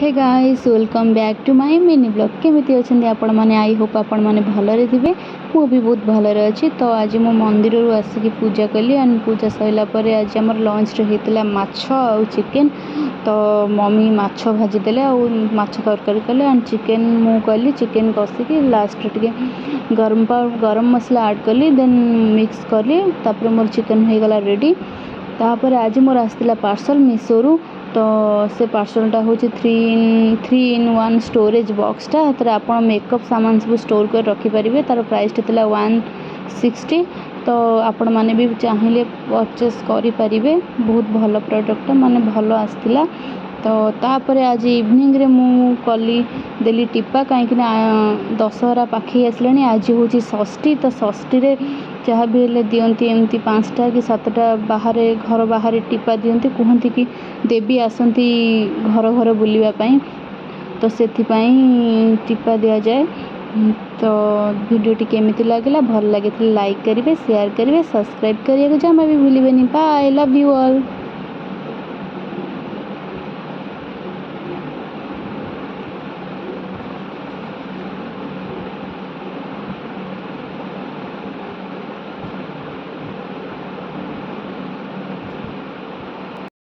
Hey guys welcome back to my mini blog केमिति अछंदी आपण माने आई होप आपण माने भलरे थिबे मु भी बहुत भलरे अछि। तो आज मो मंदिर रु आसिक पूजा कली एंड पूजा सइला परे आज हमर लंच रे हेतला माछ और चिकन। तो मम्मी माछ भाजी देले और माछ तरकारी कले एंड चिकन मु कली चिकन कसिकी लास्ट टिके गरम मसला ऐड कली देन मिक्स कली तापर मोर चिकन हो गला रेडी। तापर आज मोर आसला पार्सल मीशो रु। तो से पार्सलटा हूँ 3 in 1 स्टोरेज बॉक्सटा हर आप मेकअप सामान सब स्टोर कर रखिपारे। तार प्राइस था 160। तो आपण मैंने भी चाहिए परचेस करें बहुत भल प्रोडक्ट माने भल आसला। तो तापर आज इवनिंग रे मु कली देली टीपा कहीं दशहरा पाखे आसला आज हूँ षष्ठी। तो षष्ठी रे जहाँ भी हेले दियंती एमती 5टा कि 7टा बाहर घर बाहर टीपा दियंती कहती कि देवी आसती घर घर बुलवा पाई। तो से टीपा दि जाए। तो वीडियोटी केमिति लागला भल लगे लाइक करेंगे शेयर करेंगे सब्सक्राइब करिए जमा भी भूलिए। Bye love you all.